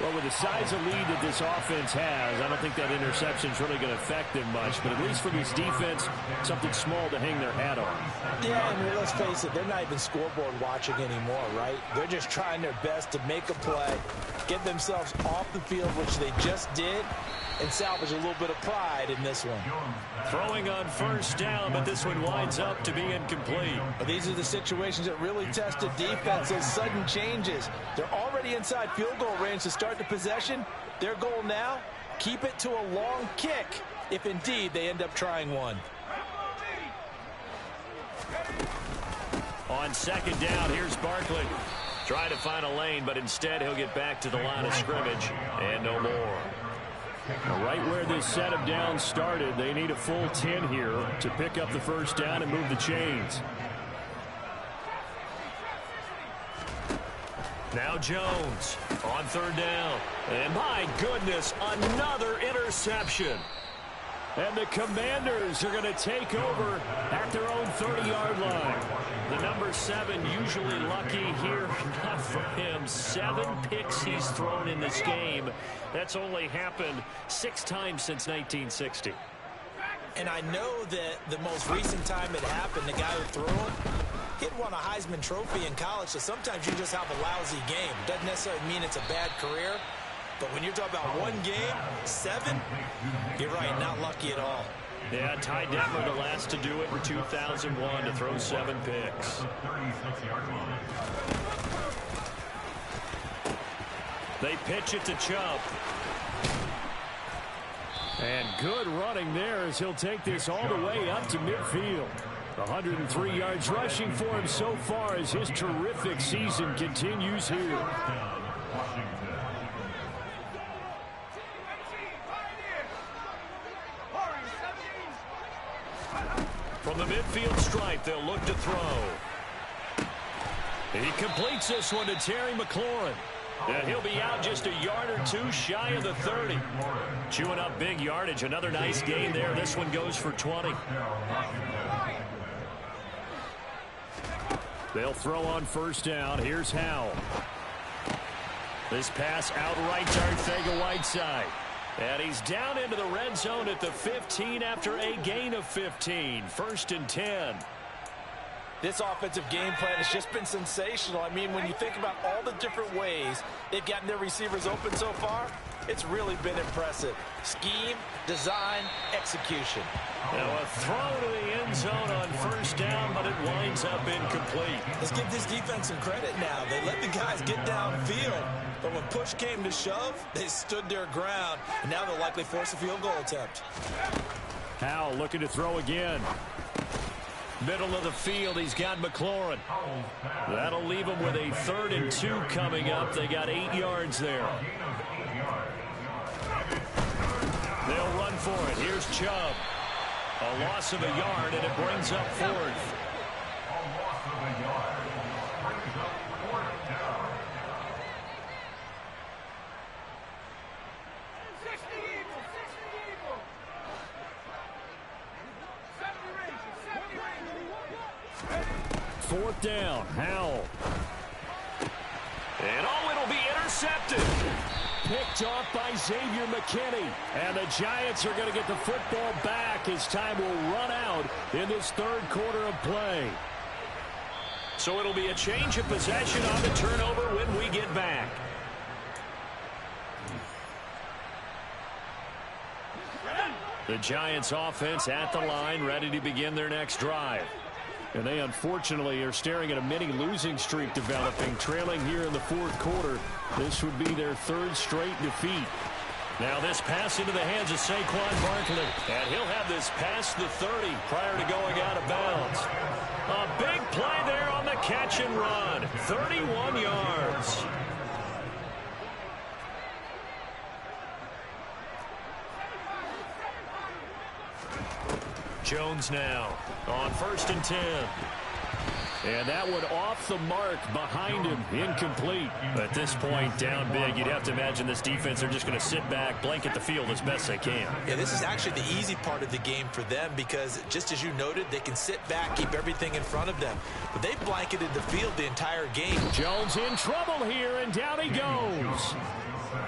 Speaker 1: Well, with the size of lead that this offense has, I don't think that interception's really going to affect them much. But at least for this defense, something small to hang their hat on.
Speaker 3: Yeah, I mean, let's face it, they're not even scoreboard watching anymore, right? They're just trying their best to make a play, get themselves off the field, which they just did, and salvage a little bit of pride in this one.
Speaker 2: Throwing on 1st down, but this one winds up to be incomplete.
Speaker 3: But these are the situations that really tested defense, those sudden changes. They're already inside field goal range to start the possession. Their goal now, keep it to a long kick, if indeed they end up trying one.
Speaker 2: On 2nd down, here's Barkley. Try to find a lane, but instead he'll get back to the line of scrimmage, and no more.
Speaker 1: Right where this set of downs started, they need a full 10 here to pick up the 1st down and move the chains.
Speaker 2: Now Jones on 3rd down. And my goodness, another interception.
Speaker 1: And the Commanders are going to take over at their own 30-yard line.
Speaker 2: The number 7 usually lucky here. Not for him. 7 picks he's thrown in this game. That's only happened 6 times since 1960.
Speaker 3: And I know that the most recent time it happened, the guy who threw it, he'd won a Heisman Trophy in college, so sometimes you just have a lousy game. Doesn't necessarily mean it's a bad career. But when you're talking about one game, 7, you're right, not lucky at all.
Speaker 2: Yeah, Ty Detmer, the last to do it in 2001, to throw 7 picks. They pitch it to Chubb.
Speaker 1: And good running there as he'll take this all the way up to midfield. 103 yards rushing for him so far as his terrific season continues here.
Speaker 2: From the midfield stripe, they'll look to throw. He completes this one to Terry McLaurin. And he'll be out just a yard or 2 shy of the 30. Chewing up big yardage. Another nice gain there. This one goes for 20.
Speaker 1: They'll throw on 1st down. Here's Howell.
Speaker 2: This pass outright to Arcega-Whiteside. And he's down into the red zone at the 15 after a gain of 15. 1st and 10.
Speaker 3: This offensive game plan has just been sensational. I mean, when you think about all the different ways they've gotten their receivers open so far, it's really been impressive. Scheme, design, execution.
Speaker 2: Now a throw to the end zone on 1st down, but it winds up incomplete.
Speaker 3: Let's give this defense some credit now. They let the guys get downfield, but when push came to shove, they stood their ground, and now they'll likely force a field goal attempt.
Speaker 1: Howell looking to throw again.
Speaker 2: Middle of the field, he's got McLaurin. That'll leave him with a 3rd and 2 coming up. They got 8 yards there. They'll run for it. Here's Chubb. A loss of a yard, and it brings up 4th.
Speaker 4: A loss of a yard brings up 4th down.
Speaker 1: 4th down. Howell.
Speaker 2: And it'll be intercepted.
Speaker 1: Picked off by Xavier McKinney. And the Giants are going to get the football back as time will run out in this 3rd quarter of play.
Speaker 2: So it'll be a change of possession on the turnover when we get back. The Giants offense at the line, ready to begin their next drive.
Speaker 1: And they unfortunately are staring at a mini losing streak developing, trailing here in the 4th quarter. This would be their 3rd straight defeat.
Speaker 2: Now this pass into the hands of Saquon Barkley. And he'll have this past the 30 prior to going out of bounds. A big play there on the catch and run. 31 yards. Jones now on 1st and 10.
Speaker 1: And that one off the mark behind him, incomplete.
Speaker 2: At this point, down big, you'd have to imagine this defense are just going to sit back, blanket the field as best they can.
Speaker 3: Yeah, this is actually the easy part of the game for them because, just as you noted, they can sit back, keep everything in front of them. But they blanketed the field the entire game.
Speaker 1: Jones in trouble here, and down he goes.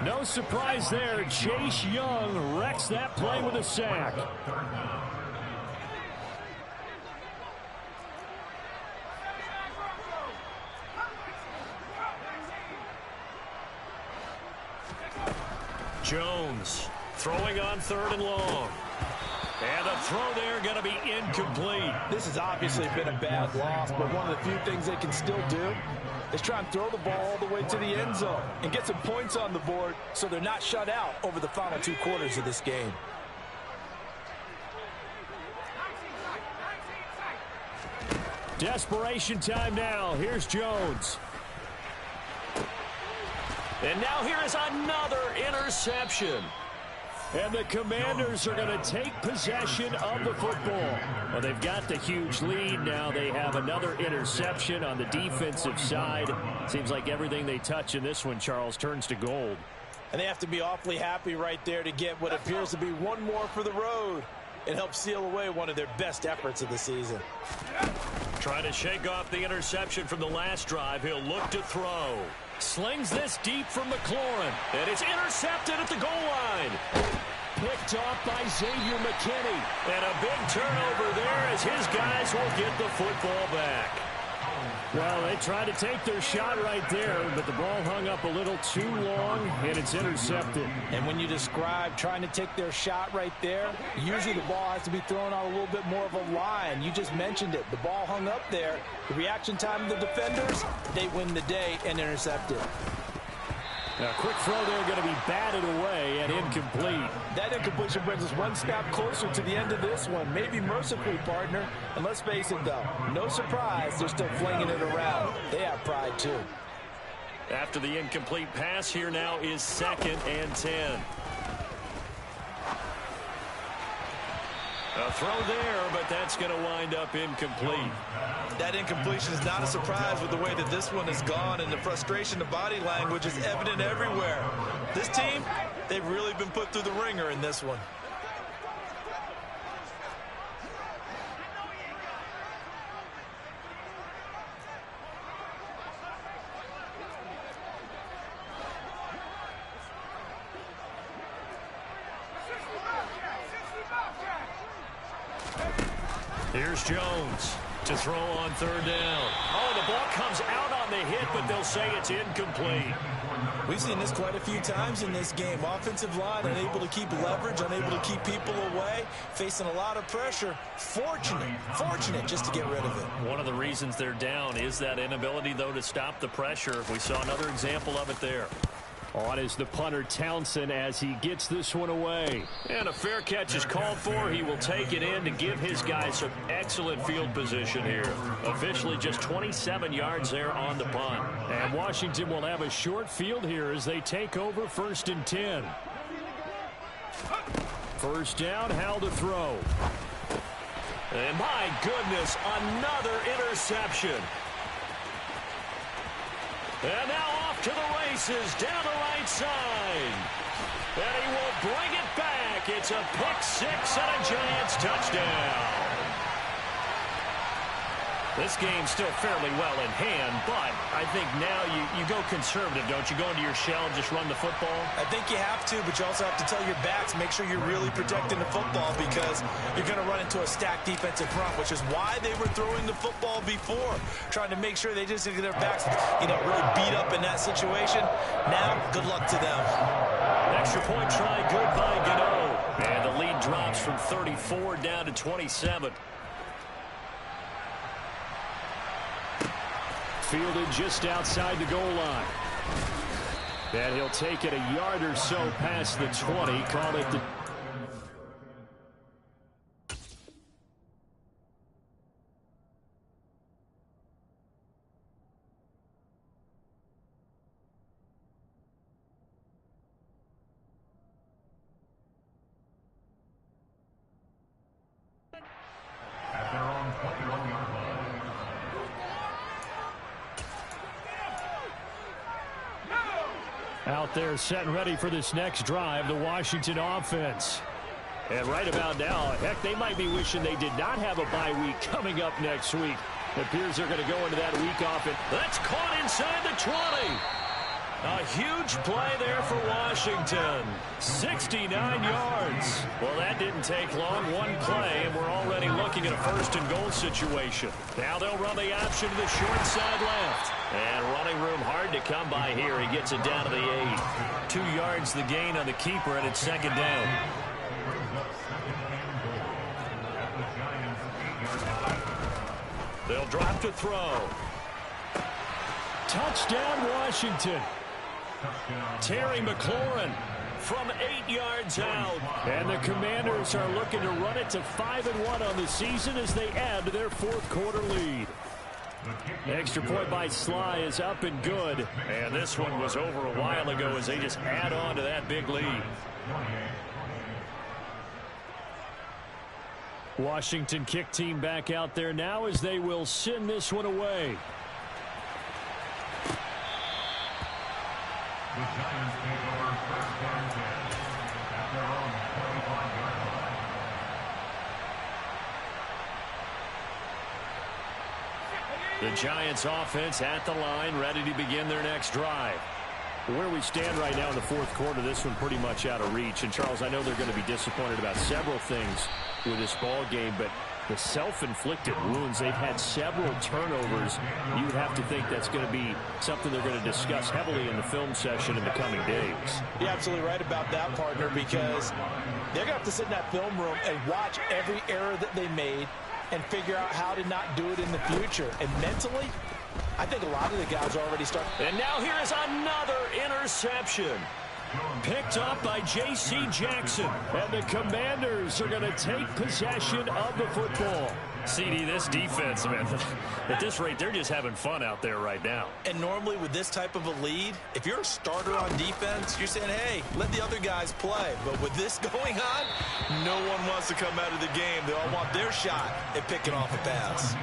Speaker 1: No surprise there. Chase Young wrecks that play with a sack.
Speaker 2: Jones throwing on 3rd and long. And the throw there going to be incomplete.
Speaker 3: This has obviously been a bad loss, but one of the few things they can still do is try and throw the ball all the way to the end zone and get some points on the board so they're not shut out over the final 2 quarters of this game.
Speaker 1: Desperation time now. Here's Jones.
Speaker 2: And now here is another interception.
Speaker 1: And the Commanders are going to take possession of the football. Well, they've got the huge lead. Now they have another interception on the defensive side. Seems like everything they touch in this one, Charles, turns to gold.
Speaker 3: And they have to be awfully happy right there to get what appears to be one more for the road. It helps seal away one of their best efforts of the season.
Speaker 2: Trying to shake off the interception from the last drive. He'll look to throw. Slings this deep from McLaurin. And it's intercepted at the goal line.
Speaker 1: Picked off by Xavier McKinney.
Speaker 2: And a big turnover there as his guys will get the football back.
Speaker 1: Well, they tried to take their shot right there, but the ball hung up a little too long, and it's intercepted.
Speaker 3: And when you describe trying to take their shot right there, usually the ball has to be thrown on a little bit more of a line. You just mentioned it. The ball hung up there. The reaction time of the defenders, they win the day and intercept it.
Speaker 1: A quick throw there going to be batted away and incomplete.
Speaker 3: That incompletion brings us one step closer to the end of this one. Maybe mercifully, partner. And let's face it, though, no surprise, they're still flinging it around. They have pride, too.
Speaker 2: After the incomplete pass, here now is 2nd and 10. A throw there, but that's going to wind up incomplete.
Speaker 3: That incompletion is not a surprise with the way that this one has gone, and the frustration, the body language is evident everywhere. This team, they've really been put through the ringer in this one.
Speaker 2: Here's Jones to throw on 3rd down. Oh, the ball comes out on the hit, but they'll say it's incomplete.
Speaker 3: We've seen this quite a few times in this game. Offensive line unable to keep leverage, unable to keep people away, facing a lot of pressure. Fortunate just to get rid of it.
Speaker 2: One of the reasons they're down is that inability, though, to stop the pressure. We saw another example of it there.
Speaker 1: On is the punter Townsend as he gets this one away.
Speaker 2: And a fair catch is called for. He will take it in to give his guys some excellent field position here. Officially just 27 yards there on the punt.
Speaker 1: And Washington will have a short field here as they take over 1st and 10. 1st down, Howell to throw.
Speaker 2: And my goodness, another interception. And now off to the races down the right side. And he will bring it back. It's a pick 6 and a Giants touchdown. This game's still fairly well in hand, but I think now you go conservative, don't you? Go into your shell and just run the football?
Speaker 3: I think you have to, but you also have to tell your backs, make sure you're really protecting the football because you're going to run into a stacked defensive front, which is why they were throwing the football before, trying to make sure they just get their backs, really beat up in that situation. Now, good luck to them.
Speaker 2: Extra point try, good by Gano. And the lead drops from 34 down to 27.
Speaker 1: Fielded just outside the goal line. And he'll take it a yard or so past the 20. Call it the...
Speaker 4: At their own 21-yard line.
Speaker 1: Out there set and ready for this next drive, the Washington offense. And right about now, heck, they might be wishing they did not have a bye week coming up next week. It appears they're going to go into that week off.
Speaker 2: That's caught inside the 20. A huge play there for Washington. 69 yards. Well, that didn't take long. One play, and we're already looking at a first-and-goal situation. Now they'll run the option to the short side left. And running room hard to come by here. He gets it down to the 8. 2 yards the gain on the keeper, and it's second down. They'll drop to throw.
Speaker 1: Touchdown, Washington.
Speaker 2: Terry McLaurin from 8 yards out.
Speaker 1: And the Commanders are looking to run it to 5-1 on the season as they add to their fourth quarter lead. Extra point by Sly is up and good.
Speaker 2: And this one was over a while ago as they just add on to that big lead.
Speaker 1: Washington kick team back out there now as they will send this one away.
Speaker 4: The Giants take over first and 10 at their own 25-yard line.
Speaker 2: The Giants offense at the line, ready to begin their next drive.
Speaker 1: Where we stand right now in the fourth quarter, this one pretty much out of reach. And, Charles, I know they're going to be disappointed about several things with this ball game, but the self-inflicted wounds, they've had several turnovers. You would have to think that's going to be something they're going to discuss heavily in the film session in the coming days.
Speaker 3: You're absolutely right about that, partner, because they're going to have to sit in that film room and watch every error that they made and figure out how to not do it in the future. And mentally, I think a lot of the guys are already starting.
Speaker 2: And now here is another interception. Picked up by J.C. Jackson.
Speaker 1: And the Commanders are going to take possession of the football.
Speaker 2: CD, this defense, man, at this rate, they're just having fun out there right now.
Speaker 3: And normally with this type of a lead, if you're a starter on defense, you're saying, hey, let the other guys play. But with this going on, no one wants to come out of the game. They all want their shot at picking off a pass.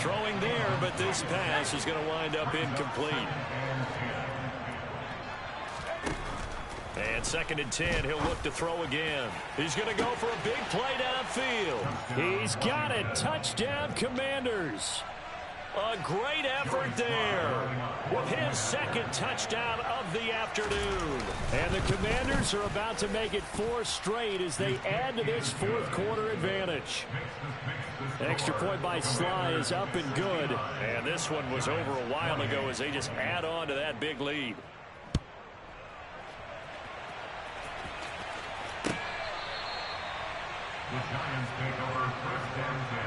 Speaker 2: Throwing there, but this pass is going to wind up incomplete. And second and 10, he'll look to throw again. He's going to go for a big play downfield.
Speaker 1: He's got it. Touchdown, Commanders.
Speaker 2: A great effort there with his second touchdown of the afternoon.
Speaker 1: And the Commanders are about to make it 4 straight as they add to this fourth quarter advantage. Extra point by Sly is up and good.
Speaker 2: And this one was over a while ago as they just add on to that big lead.
Speaker 4: The Giants take over first and 10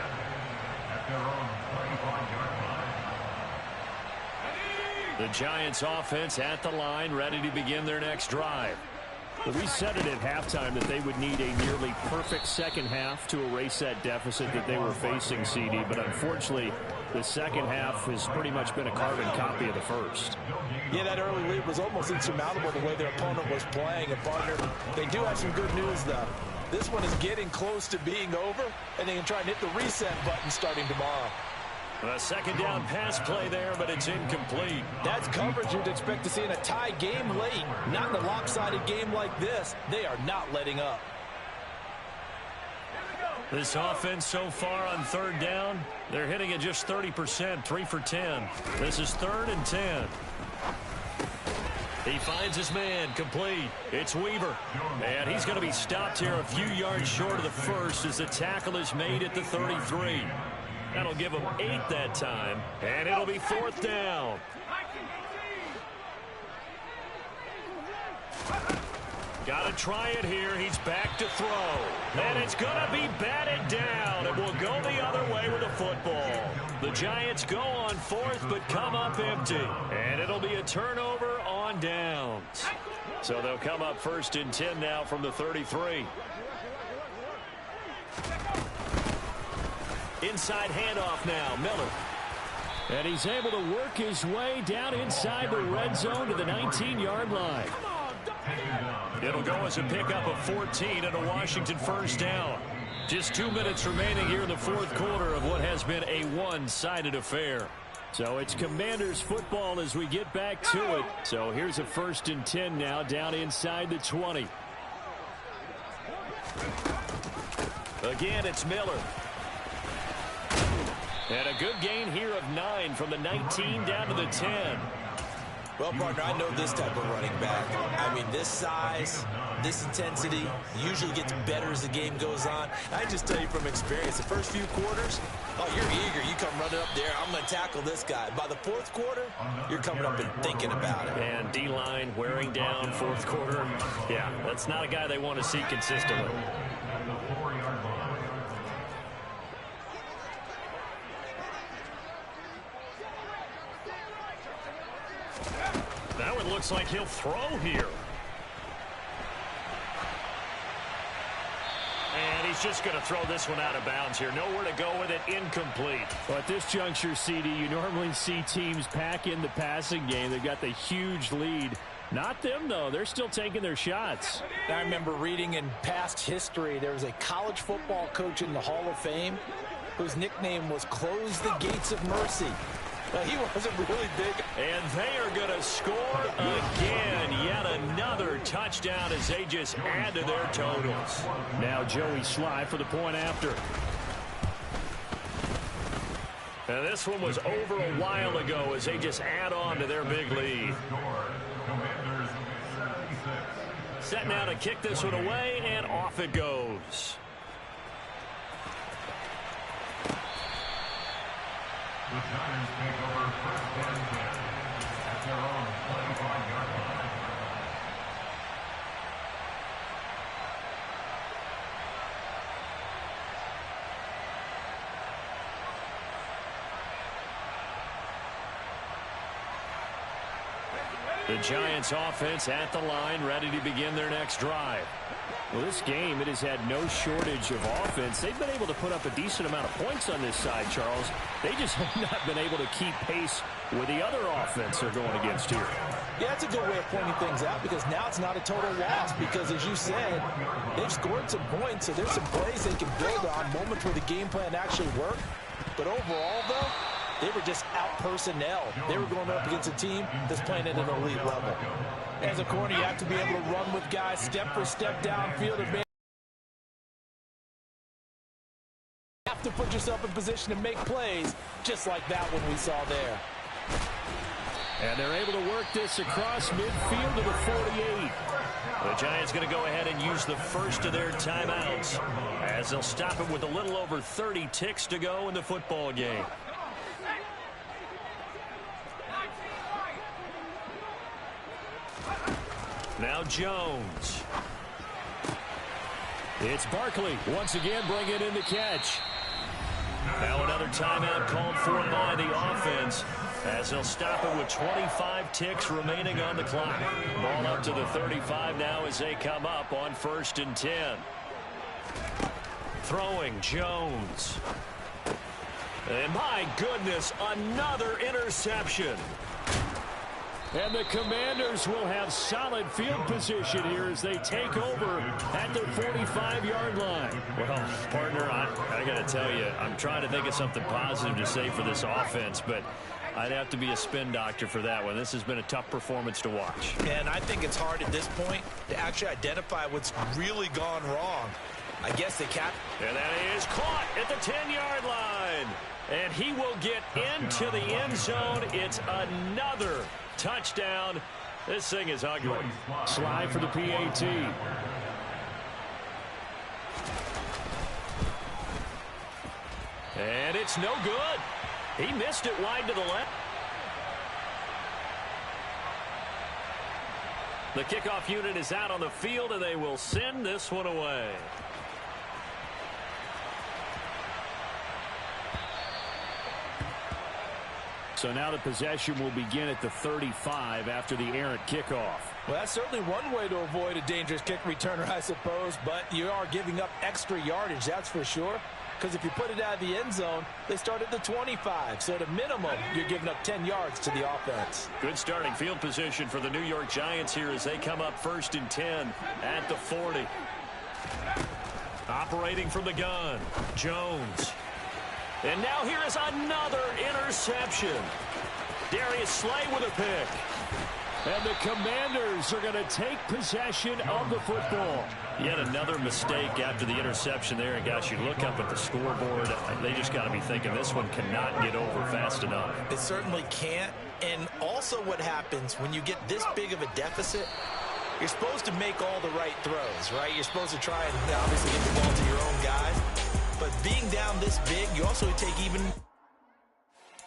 Speaker 4: at their own 25-yard line.
Speaker 2: The Giants offense at the line, ready to begin their next drive.
Speaker 1: Well, we said it at halftime that they would need a nearly perfect second half to erase that deficit that they were facing, CD. But unfortunately, the second half has pretty much been a carbon copy of the first.
Speaker 3: Yeah, that early lead was almost insurmountable the way their opponent was playing. And, partner, they do have some good news, though. This one is getting close to being over, and they can try and hit the reset button starting tomorrow.
Speaker 2: A second down pass play there, but it's incomplete.
Speaker 3: That's coverage you'd expect to see in a tie game late. Not in a lopsided game like this. They are not letting up.
Speaker 2: This offense so far on third down, they're hitting it just 30%, 3 for 10. This is 3rd and 10. He finds his man, complete. It's Weaver. And he's going to be stopped here a few yards short of the first as the tackle is made at the 33. That'll give him 8 that time, and it'll be 4th down. Got to try it here. He's back to throw. And it's going to be batted down. It will go the other way with the football. The Giants go on 4th but come up empty. And it'll be a turnover on downs. So they'll come up 1st and 10 now from the 33. Inside handoff now, Miller.
Speaker 1: And he's able to work his way down inside the red zone to the 19-yard line.
Speaker 2: It'll go as a pickup of 14 and a Washington 1st down. Just 2 minutes remaining here in the 4th quarter of what has been a one-sided affair.
Speaker 1: So it's Commanders football as we get back to it. So here's a 1st and 10 now down inside the 20.
Speaker 2: Again, it's Miller. And a good gain here of 9 from the 19 down to the 10.
Speaker 3: Well, partner, I know this type of running back. I mean, this size, this intensity usually gets better as the game goes on. I just tell you from experience, the first few quarters, oh, you're eager. You come running up there, I'm going to tackle this guy. By the 4th quarter, you're coming up and thinking about it.
Speaker 2: And D-line wearing down 4th quarter. Yeah, that's not a guy they want to see consistently. Now it looks like he'll throw here. And he's just going to throw this one out of bounds here. Nowhere to go with it. Incomplete.
Speaker 1: Well, at this juncture, CD, you normally see teams pack in the passing game. They've got the huge lead. Not them, though. They're still taking their shots.
Speaker 3: I remember reading in past history, there was a college football coach in the Hall of Fame whose nickname was Close the Gates of Mercy. He wasn't really big.
Speaker 2: And they are going to score again. Yet another touchdown as they just add to their totals.
Speaker 1: Now Joey Sly for the point after.
Speaker 2: And this one was over a while ago as they just add on to their big lead. Set now to kick this one away, and off it goes.
Speaker 4: The Giants take over 1st and 10 at their own 25-yard line.
Speaker 2: The Giants offense at the line, ready to begin their next drive.
Speaker 1: Well, this game, it has had no shortage of offense. They've been able to put up a decent amount of points on this side, Charles. They just have not been able to keep pace with the other offense they're going against here.
Speaker 3: Yeah, that's a good way of pointing things out because now it's not a total loss because, as you said, they've scored some points, so there's some plays they can build on, moments where the game plan actually worked. But overall, though, they were just out-personnel. They were going up against a team that's playing at an elite level. As a corner, you have to be able to run with guys step for step downfield. And you have to put yourself in position to make plays, just like that one we saw there.
Speaker 1: And they're able to work this across midfield to the 48.
Speaker 2: The Giants going to go ahead and use the first of their timeouts as they'll stop it with a little over 30 ticks to go in the football game. Now Jones.
Speaker 1: It's Barkley once again bringing in the catch.
Speaker 2: Now another timeout called for by the offense as they'll stop it with 25 ticks remaining on the clock. Ball up to the 35 now as they come up on 1st and 10. Throwing Jones. And my goodness, another interception.
Speaker 1: And the Commanders will have solid field position here as they take over at their 45-yard line.
Speaker 2: Well, partner, I got to tell you, I'm trying to think of something positive to say for this offense, but I'd have to be a spin doctor for that one. This has been a tough performance to watch.
Speaker 3: And I think it's hard at this point to actually identify what's really gone wrong. I guess they cap.
Speaker 2: And that is caught at the 10-yard line. And he will get into the end zone. It's another touchdown. This thing is ugly.
Speaker 1: Slide for the PAT.
Speaker 2: And it's no good. He missed it wide to the left. The kickoff unit is out on the field, and they will send this one away.
Speaker 1: So now the possession will begin at the 35 after the errant kickoff.
Speaker 3: Well, that's certainly one way to avoid a dangerous kick returner, I suppose, but you are giving up extra yardage, that's for sure. Because if you put it out of the end zone, they start at the 25. So at a minimum, you're giving up 10 yards to the offense.
Speaker 2: Good starting field position for the New York Giants here as they come up 1st and 10 at the 40. Operating from the gun, Jones. And now here is another interception. Darius Slay with a pick.
Speaker 1: And the Commanders are going to take possession of the football.
Speaker 2: Yet another mistake after the interception there. And, guys, you look up at the scoreboard, they just got to be thinking this one cannot get over fast enough.
Speaker 3: It certainly can't. And also what happens when you get this big of a deficit, you're supposed to make all the right throws, right? You're supposed to try and obviously get the ball to your own guys. But being down this big, you also take even